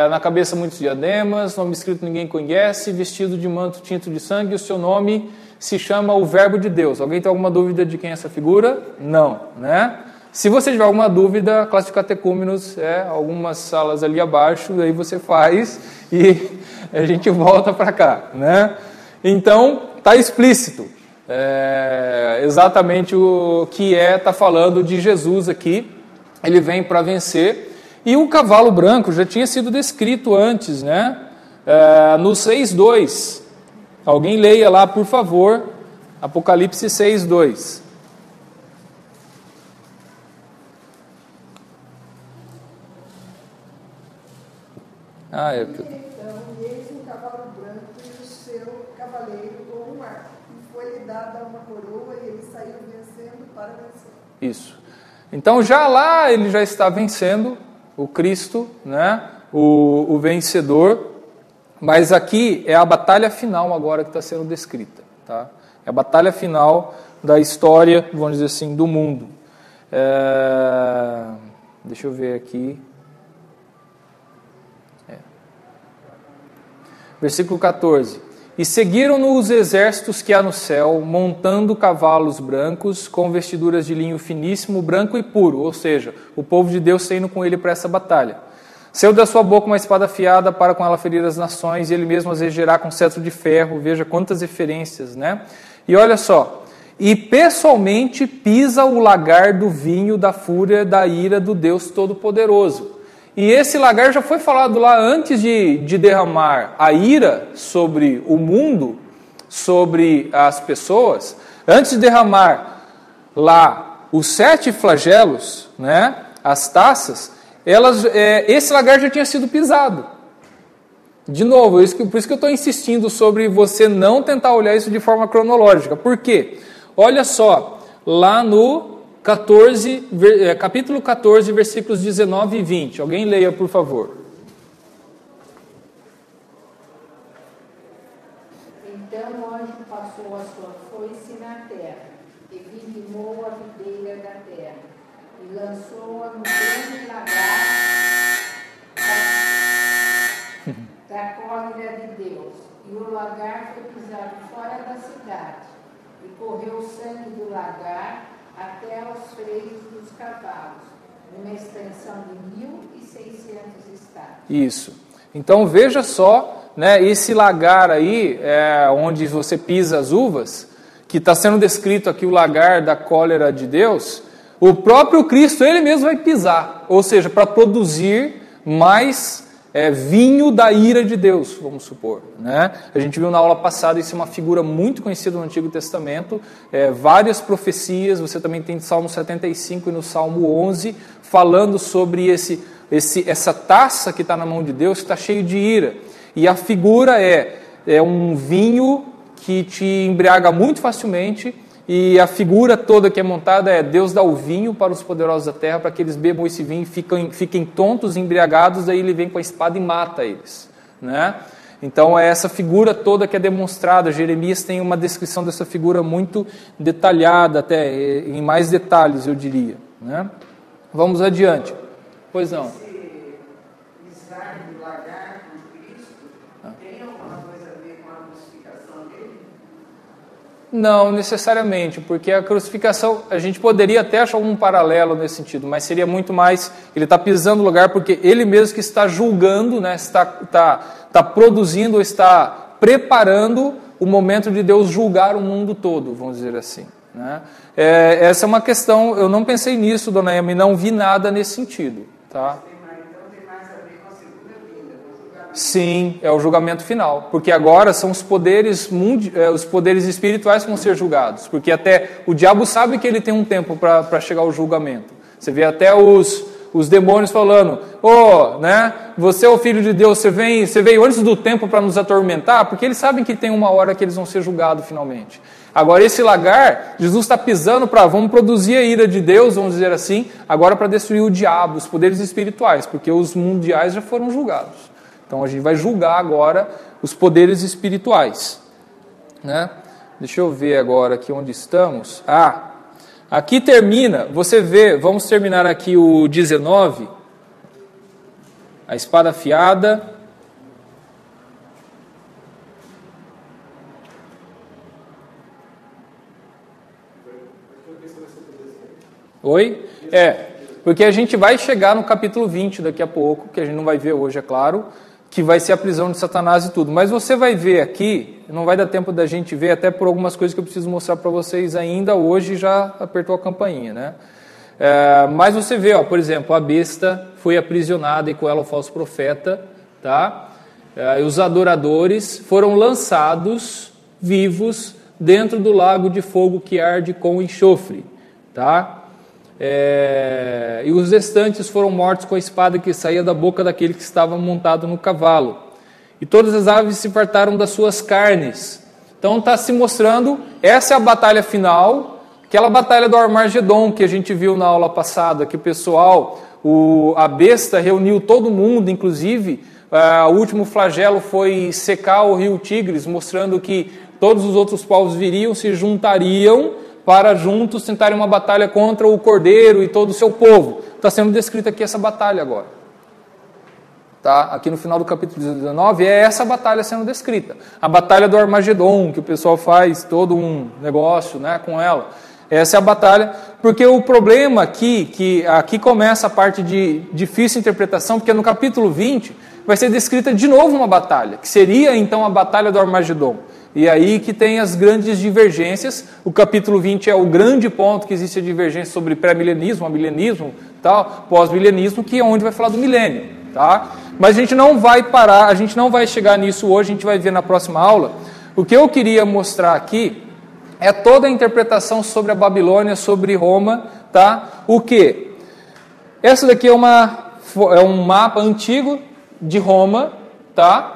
S1: Na cabeça muitos diademas, nome escrito ninguém conhece, vestido de manto tinto de sangue, o seu nome se chama o Verbo de Deus. Alguém tem alguma dúvida de quem é essa figura? Não, né? Se você tiver alguma dúvida, classe de catecúmenos, algumas salas ali abaixo, aí você faz e a gente volta para cá, né? Então, está explícito exatamente o que está falando de Jesus aqui. Ele vem para vencer. E o cavalo branco já tinha sido descrito antes, né? No 6:2. Alguém leia lá, por favor, Apocalipse 6:2.
S5: Então, e eis um cavalo branco e o seu cavaleiro com um arco. E foi-lhe dada uma coroa e ele saiu vencendo para vencer.
S1: Isso. Então já lá ele já está vencendo o Cristo, né? O vencedor. Mas aqui é a batalha final agora que está sendo descrita, tá? É a batalha final da história, vamos dizer assim, do mundo. Deixa eu ver aqui. Versículo 14. E seguiram-no os exércitos que há no céu, montando cavalos brancos, com vestiduras de linho finíssimo, branco e puro. Ou seja, o povo de Deus saindo com ele para essa batalha. Saiu da sua boca uma espada afiada para com ela ferir as nações, e ele mesmo as regerá com cetro de ferro. Veja quantas referências, né? E olha só. E pessoalmente pisa o lagar do vinho da fúria da ira do Deus Todo-Poderoso. E esse lagar já foi falado lá antes de derramar a ira sobre o mundo, sobre as pessoas. Antes de derramar lá os 7 flagelos, né, as taças, esse lagar já tinha sido pisado. De novo, por isso que eu estou insistindo sobre você não tentar olhar isso de forma cronológica. Por quê? Olha só, lá no capítulo 14, versículos 19 e 20. Alguém leia, por favor.
S4: Então o anjo passou a sua foice na terra, e vindimou a videira da terra, e lançou-a no grande lagar da cólera de Deus. E o lagar foi pisado fora da cidade, e correu o sangue do lagar até aos freios dos cavalos, numa extensão de 1.600 estados.
S1: Isso. Então veja só, né, esse lagar aí, onde você pisa as uvas, que está sendo descrito aqui o lagar da cólera de Deus, o próprio Cristo, ele mesmo vai pisar, ou seja, para produzir mais vinho da ira de Deus, vamos supor, né? A gente viu na aula passada, isso é uma figura muito conhecida no Antigo Testamento, várias profecias, você também tem no Salmo 75 e no Salmo 11, falando sobre essa taça que está na mão de Deus, que está cheio de ira, e a figura é um vinho que te embriaga muito facilmente, e a figura toda que é montada é Deus dá o vinho para os poderosos da terra, para que eles bebam esse vinho e fiquem tontos, embriagados, aí ele vem com a espada e mata eles, né? Então é essa figura toda que é demonstrada. Jeremias tem uma descrição dessa figura muito detalhada, até em mais detalhes, eu diria, né? Vamos adiante. Pois não.
S2: Esse slide do lagarto de Cristo tem alguma coisa a ver com a crucificação dele?
S1: Não necessariamente, porque a crucificação, a gente poderia até achar um paralelo nesse sentido, mas seria muito mais, ele está pisando no lugar porque ele mesmo que está julgando, né, está produzindo, está preparando o momento de Deus julgar o mundo todo, vamos dizer assim, né? Essa é uma questão, eu não pensei nisso, dona Ema, e não vi nada nesse sentido, tá?
S2: Então tem mais a ver com a segunda vinda, com o julgamento.
S1: Sim, é o julgamento final, porque agora são os poderes espirituais que vão ser julgados, porque até o diabo sabe que ele tem um tempo para chegar ao julgamento. Você vê até os demônios falando, né, você é o filho de Deus, você veio antes do tempo para nos atormentar, porque eles sabem que tem uma hora que eles vão ser julgados finalmente. Agora esse lagar, Jesus está pisando vamos produzir a ira de Deus, vamos dizer assim, agora para destruir o diabo, os poderes espirituais, porque os mundiais já foram julgados. Então a gente vai julgar agora os poderes espirituais, né? Deixa eu ver agora aqui onde estamos. Aqui termina, você vê, vamos terminar aqui o 19, a espada afiada. Oi? Porque a gente vai chegar no capítulo 20 daqui a pouco, que a gente não vai ver hoje, é claro, que vai ser a prisão de Satanás e tudo. Mas você vai ver aqui, não vai dar tempo da gente ver, até por algumas coisas que eu preciso mostrar para vocês ainda hoje, já apertou a campainha, né? Mas você vê, por exemplo, a besta foi aprisionada e com ela o falso profeta, tá? E os adoradores foram lançados vivos dentro do lago de fogo que arde com enxofre, tá? E os restantes foram mortos com a espada que saía da boca daquele que estava montado no cavalo. E todas as aves se fartaram das suas carnes. Então está se mostrando, essa é a batalha final, aquela batalha do Armagedon que a gente viu na aula passada, que o pessoal, a besta reuniu todo mundo, inclusive o último flagelo foi secar o rio Tigres, mostrando que todos os outros povos viriam, se juntariam para juntos tentarem uma batalha contra o Cordeiro e todo o seu povo. Está sendo descrita aqui essa batalha agora. Tá? Aqui no final do capítulo 19 é essa batalha sendo descrita. A batalha do Armagedon, que o pessoal faz todo um negócio, né, com ela. Essa é a batalha, porque o problema aqui, que aqui começa a parte de difícil interpretação, porque no capítulo 20 vai ser descrita de novo uma batalha, que seria então a batalha do Armagedon. E aí que tem as grandes divergências. O capítulo 20 é o grande ponto que existe a divergência sobre pré-milenismo, milenismo, tal, pós-milenismo, que é onde vai falar do milênio, tá? Mas a gente não vai parar, a gente não vai chegar nisso hoje, a gente vai ver na próxima aula. O que eu queria mostrar aqui é toda a interpretação sobre a Babilônia, sobre Roma, tá? O quê? Essa daqui é um mapa antigo de Roma, tá?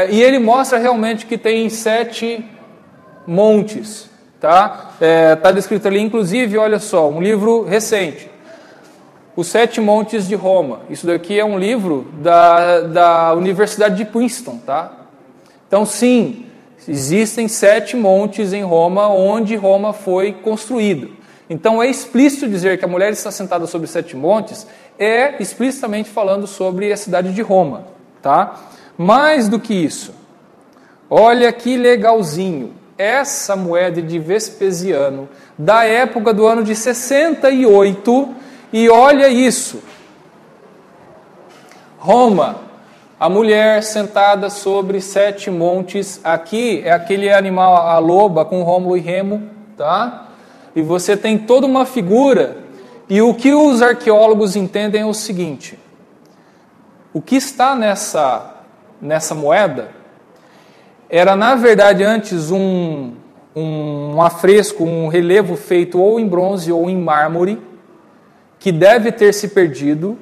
S1: E ele mostra realmente que tem 7 montes, tá? Tá descrito ali, inclusive, olha só, um livro recente, Os 7 Montes de Roma. Isso daqui é um livro da Universidade de Princeton, tá? Então, sim, existem 7 montes em Roma, onde Roma foi construída. Então, é explícito dizer que a mulher está sentada sobre 7 montes, é explicitamente falando sobre a cidade de Roma, tá? Mais do que isso, olha que legalzinho, essa moeda de Vespasiano, da época do ano de 68, e olha isso, Roma, a mulher sentada sobre 7 montes, aqui é aquele animal, a loba com Rômulo e Remo, tá? E você tem toda uma figura, e o que os arqueólogos entendem é o seguinte, o que está nessa moeda, era na verdade antes um afresco, um relevo feito ou em bronze ou em mármore, que deve ter se perdido,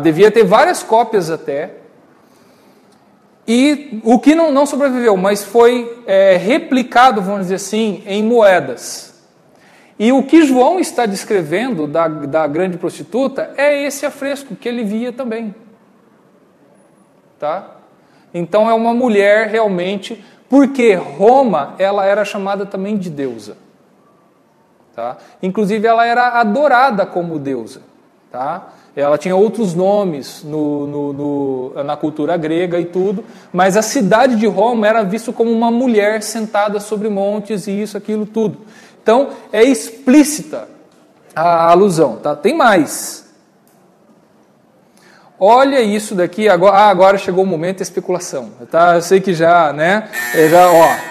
S1: devia ter várias cópias até, E o que não sobreviveu, mas foi replicado, vamos dizer assim, em moedas. E o que João está descrevendo da grande prostituta é esse afresco que ele via também. Tá? Então é uma mulher realmente, porque Roma ela era chamada também de deusa. Tá? Inclusive ela era adorada como deusa. Tá? Ela tinha outros nomes na cultura grega e tudo, mas a cidade de Roma era vista como uma mulher sentada sobre montes e isso, aquilo, tudo. Então, é explícita a alusão. Tá? Tem mais. Olha isso daqui, agora chegou o momento da especulação. Tá? Eu sei que já, né?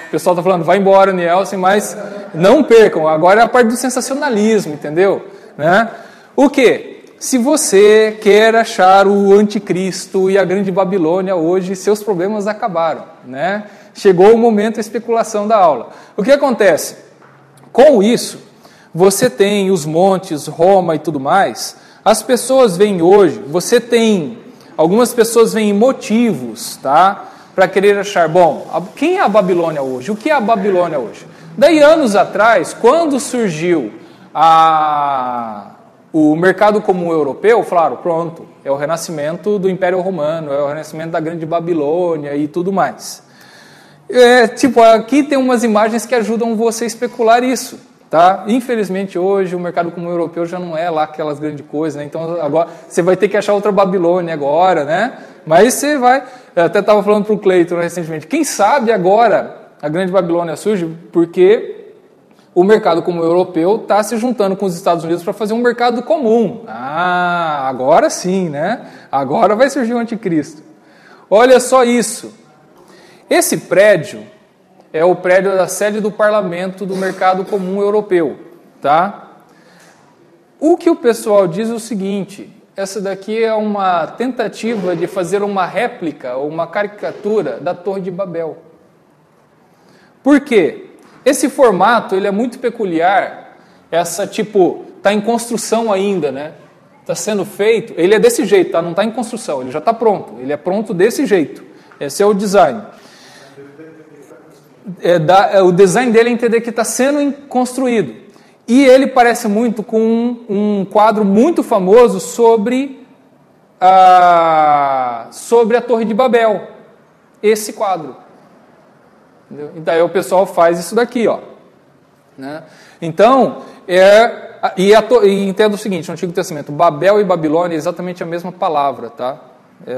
S1: O pessoal está falando, vai embora, Nielsen, mas não percam, agora é a parte do sensacionalismo, entendeu? Né? O quê? Se você quer achar o anticristo e a grande Babilônia hoje, seus problemas acabaram, né? Chegou o momento da especulação da aula. O que acontece? Com isso, você tem os montes, Roma e tudo mais, as pessoas veem hoje, algumas pessoas veem motivos, tá? Para querer achar, quem é a Babilônia hoje? O que é a Babilônia hoje? Daí, anos atrás, quando surgiu o mercado comum europeu, falaram, pronto, é o renascimento do Império Romano, é o renascimento da grande Babilônia e tudo mais. Aqui tem umas imagens que ajudam você a especular isso. Tá? Infelizmente hoje o mercado comum europeu já não é lá aquelas grandes coisas, né? Então agora você vai ter que achar outra Babilônia agora, né? Mas você vai... Eu até estava falando para o Cleiton recentemente, quem sabe agora a grande Babilônia surge porque o mercado comum europeu está se juntando com os Estados Unidos para fazer um mercado comum. Agora sim, né? Agora vai surgir o anticristo. Olha só isso. Esse prédio é o prédio da sede do parlamento do mercado comum europeu. Tá? O que o pessoal diz é o seguinte, essa daqui é uma tentativa de fazer uma réplica ou uma caricatura da Torre de Babel. Por quê? Esse formato ele é muito peculiar, está em construção ainda, né? Está sendo feito, ele é desse jeito, tá? Não está em construção, ele já está pronto, ele é pronto desse jeito. Esse é o design. O design dele é entender que está sendo construído. E ele parece muito com um quadro muito famoso sobre a Torre de Babel. Esse quadro. Entendeu? E daí o pessoal faz isso daqui, ó. Né? Então, entenda o seguinte, no Antigo Testamento, Babel e Babilônia é exatamente a mesma palavra, tá?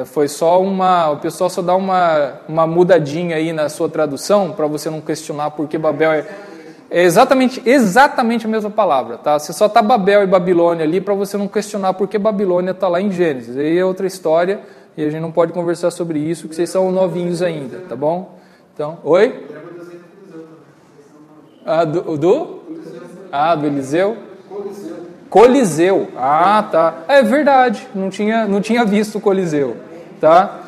S1: Foi só o pessoal só dá uma mudadinha aí na sua tradução, para você não questionar porque Babel é exatamente a mesma palavra, tá? Você só tá Babel e Babilônia ali para você não questionar porque Babilônia está lá em Gênesis. Aí é outra história e a gente não pode conversar sobre isso, que vocês são novinhos ainda, tá bom? Então, oi? Do Eliseu? Coliseu. Tá. É verdade, não tinha visto o Coliseu. Tá?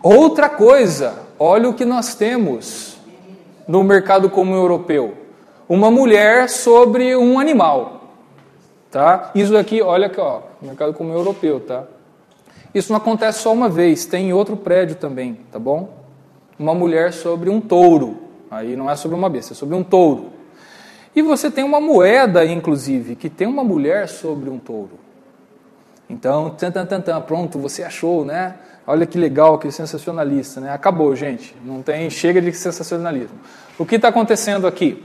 S1: Outra coisa, olha o que nós temos no mercado comum europeu. Uma mulher sobre um animal. Tá? Isso daqui, olha aqui, ó, mercado comum europeu. Tá? Isso não acontece só uma vez, tem em outro prédio também, tá bom? Uma mulher sobre um touro. Aí não é sobre uma besta, é sobre um touro. E você tem uma moeda, inclusive, que tem uma mulher sobre um touro. Então, pronto, você achou, né? Olha que legal, que sensacionalista, né? Acabou, gente. Chega de sensacionalismo. O que está acontecendo aqui?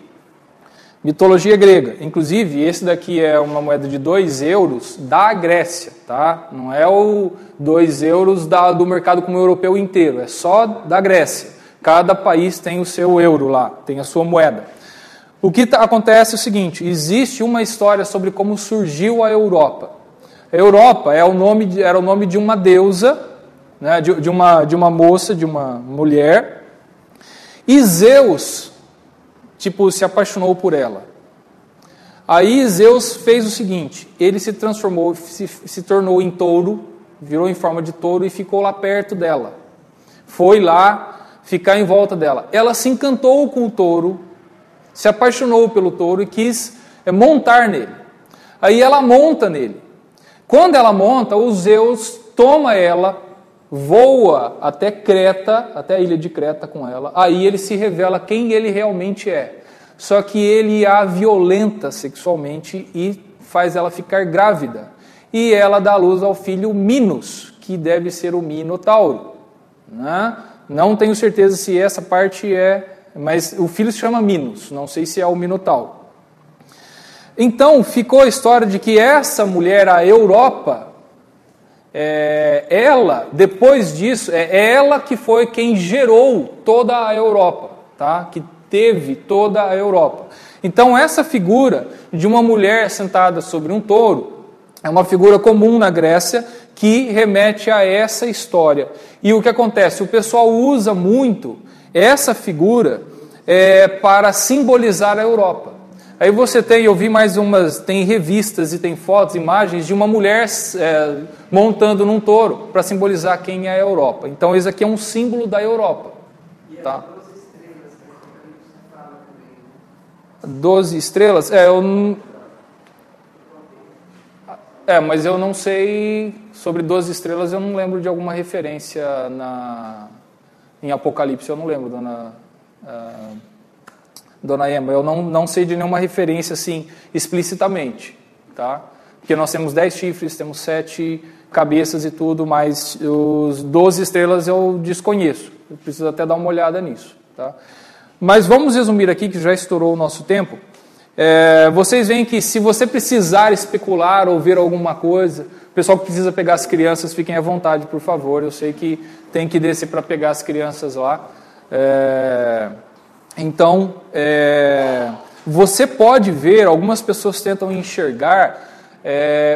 S1: Mitologia grega. Inclusive, esse daqui é uma moeda de 2 euros da Grécia, tá? Não é o 2 euros do mercado comum europeu inteiro, é só da Grécia. Cada país tem o seu euro lá, tem a sua moeda. O que acontece é o seguinte, existe uma história sobre como surgiu a Europa. A Europa era o nome de uma deusa, né, de uma moça, de uma mulher, e Zeus, se apaixonou por ela. Aí Zeus fez o seguinte, ele se transformou, se tornou em touro, virou em forma de touro e ficou lá perto dela. Foi lá ficar em volta dela. Ela se encantou com o touro, se apaixonou pelo touro e quis montar nele. Aí ela monta nele. Quando ela monta, o Zeus toma ela, voa até Creta, até a ilha de Creta com ela, aí ele se revela quem ele realmente é. Só que ele a violenta sexualmente e faz ela ficar grávida. E ela dá à luz ao filho Minos, que deve ser o Minotauro. Né? Não tenho certeza se essa parte é, mas o filho se chama Minos, não sei se é o Minotauro. Então ficou a história de que essa mulher, a Europa, ela, depois disso, é ela que foi quem gerou toda a Europa, tá? Que teve toda a Europa. Então essa figura de uma mulher sentada sobre um touro é uma figura comum na Grécia que remete a essa história. E o que acontece? O pessoal usa muito essa figura para simbolizar a Europa. Aí você tem, eu vi mais umas, tem revistas e tem fotos, imagens de uma mulher montando num touro para simbolizar quem é a Europa. Então esse aqui é um símbolo da Europa. Tá? 12 estrelas? Mas eu não sei sobre 12 estrelas, eu não lembro de alguma referência em Apocalipse, eu não lembro, Dona Emma, eu não sei de nenhuma referência assim explicitamente, tá? Porque nós temos 10 chifres, temos 7 cabeças e tudo, mas os 12 estrelas eu desconheço, eu preciso até dar uma olhada nisso, tá? Mas vamos resumir aqui, que já estourou o nosso tempo. Vocês veem que se você precisar especular ou ver alguma coisa, o pessoal que precisa pegar as crianças, fiquem à vontade, por favor. Eu sei que tem que descer para pegar as crianças lá. Então, você pode ver, algumas pessoas tentam enxergar,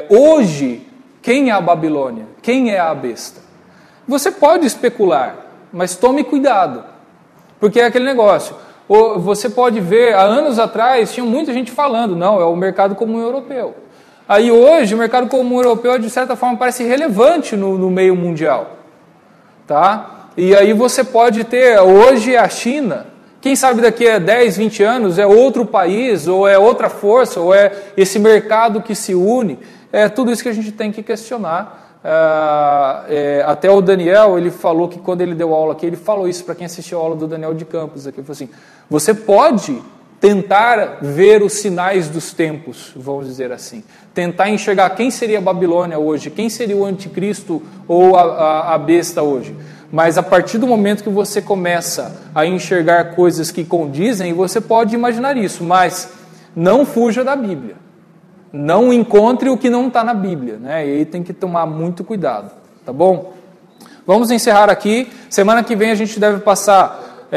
S1: hoje, quem é a Babilônia? Quem é a besta? Você pode especular, mas tome cuidado. Porque é aquele negócio, você pode ver, há anos atrás, tinha muita gente falando, não, é o mercado comum europeu. Aí hoje, o mercado comum europeu, de certa forma, parece relevante no meio mundial. Tá? E aí você pode ter, hoje, a China, quem sabe daqui a 10, 20 anos, é outro país, ou é outra força, ou é esse mercado que se une. É tudo isso que a gente tem que questionar. Até o Daniel, ele falou que quando ele deu aula aqui, ele falou isso para quem assistiu a aula do Daniel de Campos aqui, ele falou assim, você pode tentar ver os sinais dos tempos, vamos dizer assim, tentar enxergar quem seria a Babilônia hoje, quem seria o anticristo ou a besta hoje, mas a partir do momento que você começa a enxergar coisas que condizem, você pode imaginar isso, mas não fuja da Bíblia. Não encontre o que não está na Bíblia, né? E aí tem que tomar muito cuidado, tá bom? Vamos encerrar aqui. Semana que vem a gente deve passar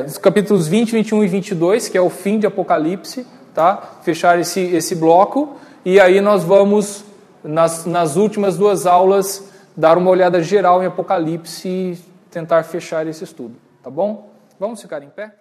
S1: os capítulos 20, 21 e 22, que é o fim de Apocalipse, tá? Fechar esse bloco. E aí nós vamos, nas últimas 2 aulas, dar uma olhada geral em Apocalipse e tentar fechar esse estudo, tá bom? Vamos ficar em pé?